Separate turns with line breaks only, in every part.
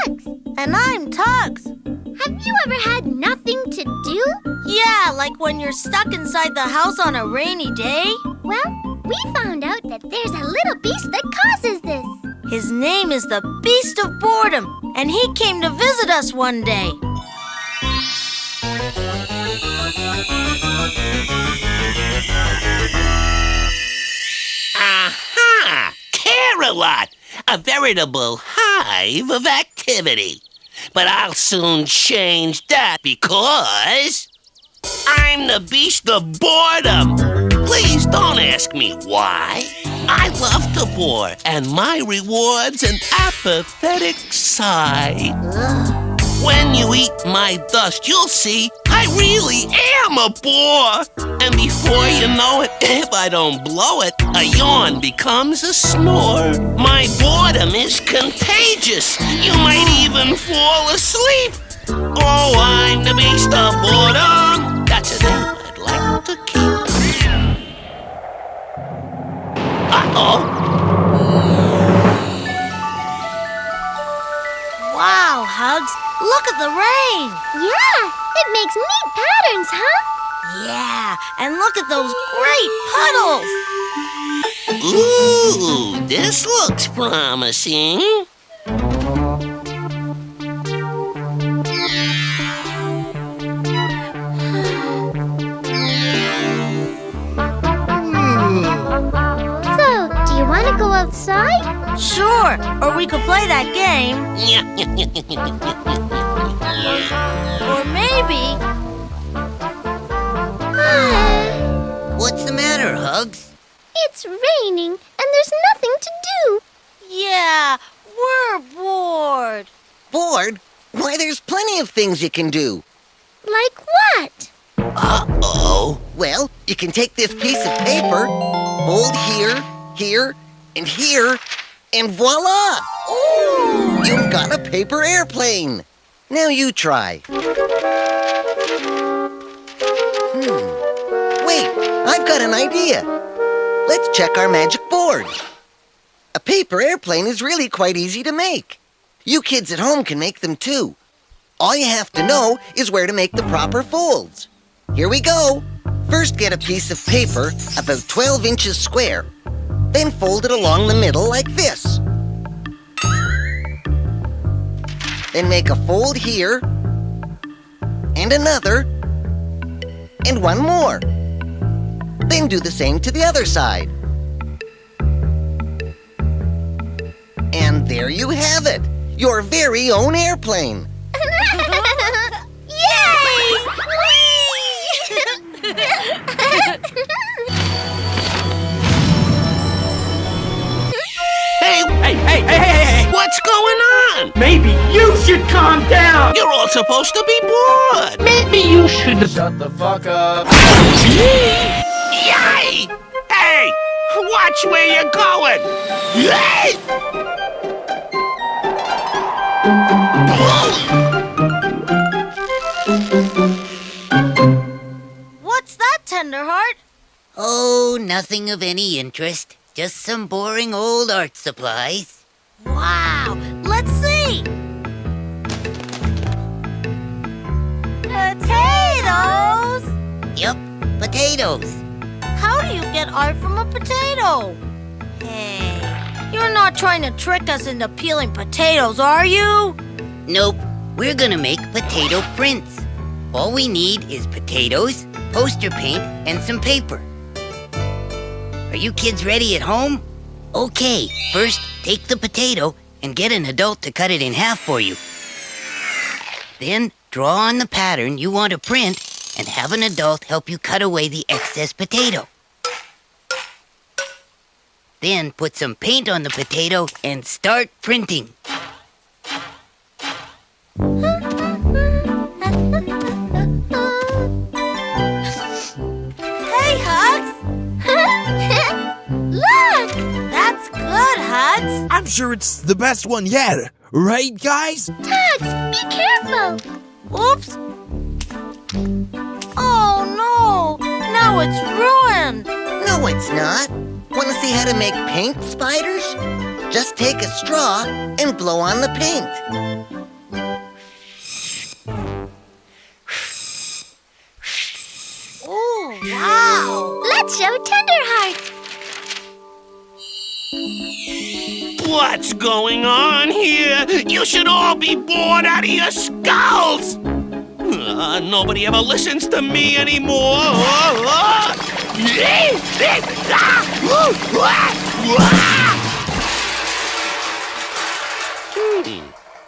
Hugs.
And I'm Tugs.
Have you ever had nothing to do?
Yeah, like when you're stuck inside the house on a rainy day.
Well, we found out that there's a little beast that causes this.
His name is the Beast of Boredom, and he came to visit us one day.
Aha! Care-a-Lot! A veritable hive of activity. But I'll soon change that because I'm the Beast of Boredom. Please don't ask me why. I love to bore, and my reward's an apathetic sigh. When you eat my dust, you'll see I really am a bore. And before you know it, if I don't blow it, a yawn becomes a snore. My boredom is contagious. You might even fall asleep. Oh, I'm the Beast of Boredom. That's a name I'd like to keep. Uh-oh.
Wow, Hugs, look at the rain.
Yeah, it makes neat patterns, huh?
Yeah, and look at those great puddles.
Ooh, this looks promising.
So, do you want to go outside?
Sure, or we could play that game. Or maybe...
What's the matter, Hugs?
It's raining, and there's nothing to do.
Yeah, we're bored.
Bored? Why, there's plenty of things you can do.
Like what?
Uh-oh.
Well, you can take this piece of paper, fold here, here, and here, and voila!
Ooh.
You've got a paper airplane. Now you try. Wait, I've got an idea. Let's check our magic board. A paper airplane is really quite easy to make. You kids at home can make them too. All you have to know is where to make the proper folds. Here we go. First, get a piece of paper about 12 inches square. Then fold it along the middle like this. Then make a fold here, and another, and one more. Then do the same to the other side. And there you have it, your very own airplane.
Yay!
Hey! What's going on?
Maybe you should calm down!
You're all supposed to be bored.
Maybe you should...
Shut the fuck up!
Yay! Hey! Watch where you're going! Yay!
What's that, Tenderheart?
Oh, nothing of any interest. Just some boring old art supplies.
Wow, let's see. Potatoes!
Yep, potatoes.
How do you get art from a potato? Hey, you're not trying to trick us into peeling potatoes, are you?
Nope, we're gonna make potato prints. All we need is potatoes, poster paint, and some paper. Are you kids ready at home? Okay, first take the potato and get an adult to cut it in half for you. Then draw on the pattern you want to print and have an adult help you cut away the excess potato. Then put some paint on the potato and start printing.
Hey, Hugs!
Look!
That's good, Hugs.
I'm sure it's the best one yet. Right, guys?
Tugs, be careful!
Oops. Oh, no. Now it's ruined.
No, it's not. Want to see how to make paint spiders? Just take a straw and blow on the paint.
What's going on here? You should all be bored out of your skulls! Nobody ever listens to me anymore.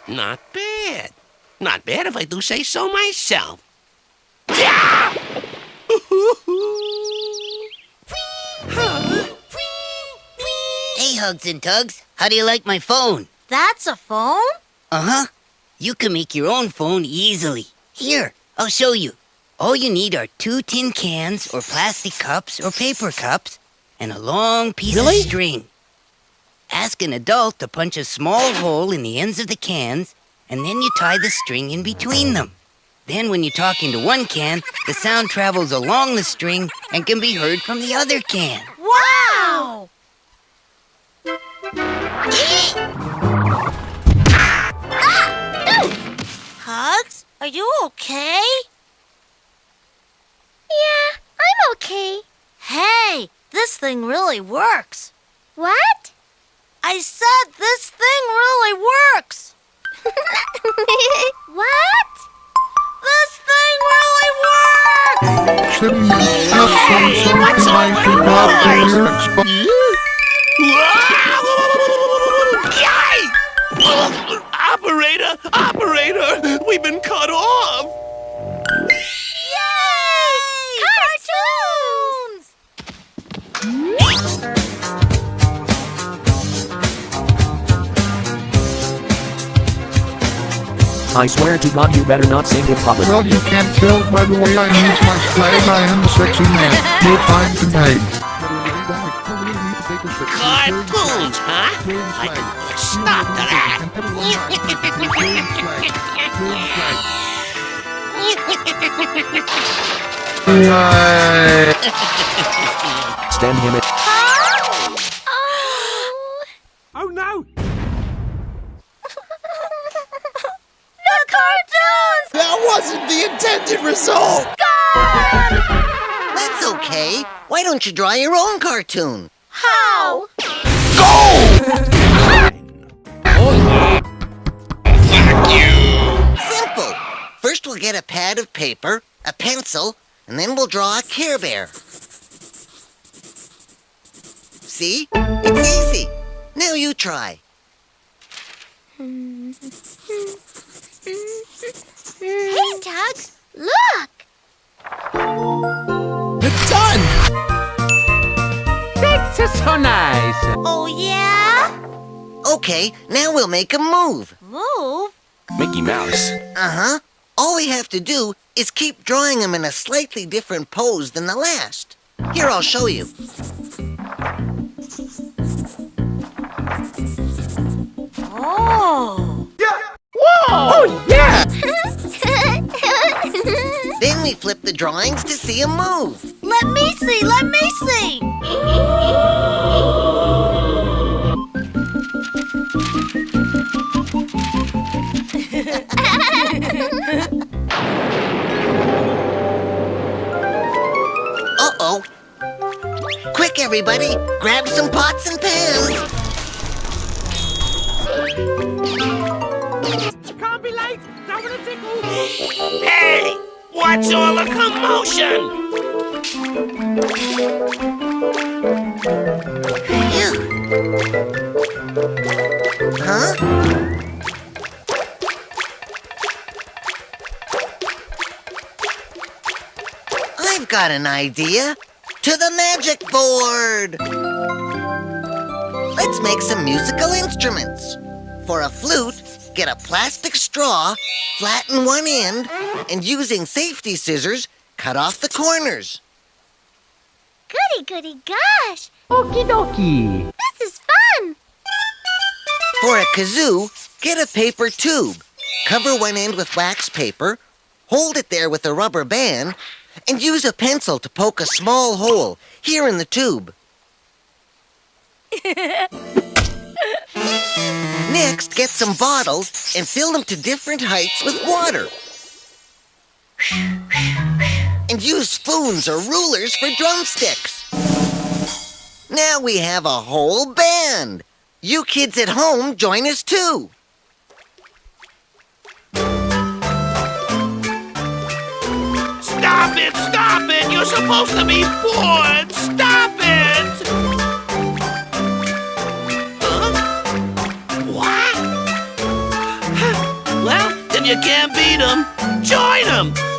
Not bad. Not bad if I do say so myself.
Hey, Hugs and Tugs, how do you like my phone?
That's a phone?
Uh-huh. You can make your own phone easily. Here, I'll show you. All you need are 2 tin cans or plastic cups or paper cups and a long piece of string. Ask an adult to punch a small hole in the ends of the cans, and then you tie the string in between them. Then when you talk into one can, the sound travels along the string and can be heard from the other can.
Wow! Hugs, are you okay?
Yeah, I'm okay.
Hey, this thing really works.
What?
I said this thing really works.
What?
This thing really works!
What's all the Operator! Operator! We've been cut off!
Yay! Cartoons!
I swear to God you better not sing hip-hop.
Well, you can't tell by the way I use my flag. I am a sexy man. No time to hide.
Cartoons, huh? I can put a stop to that.
Stand him it.
Oh no!
The cartoons!
That wasn't the intended result!
That's okay. Why don't you draw your own cartoon?
How?
Simple. First we'll get a pad of paper, a pencil, and then we'll draw a Care Bear. See? It's easy. Now you try.
Hey, Tugs, look!
It's done!
That's so nice!
Oh, yeah?
Okay, now we'll make a move.
Move?
Mickey Mouse.
Uh-huh. All we have to do is keep drawing him in a slightly different pose than the last. Here, I'll show you.
Oh.
Oh yeah!
Then we flip the drawings to see him move.
Let me see, let me see.
Uh-oh. Quick, everybody, grab some pots and pans.
Can't be late! Don't wanna tickle!
Hey! What's all the commotion?
Phew. Huh? I've got an idea. To the magic board! Let's make some musical instruments. For a flute, get a plastic straw, flatten one end, and using safety scissors, cut off the corners.
Goody, goody, gosh!
Okie dokie!
This is fun!
For a kazoo, get a paper tube. Cover one end with wax paper, hold it there with a rubber band, and use a pencil to poke a small hole here in the tube. Next, get some bottles and fill them to different heights with water. And use spoons or rulers for drumsticks. Now we have a whole band. You kids at home join us too.
Stop it! Stop it! You're supposed to be bored! Stop it! Huh? What? Well, if you can't beat them, join them!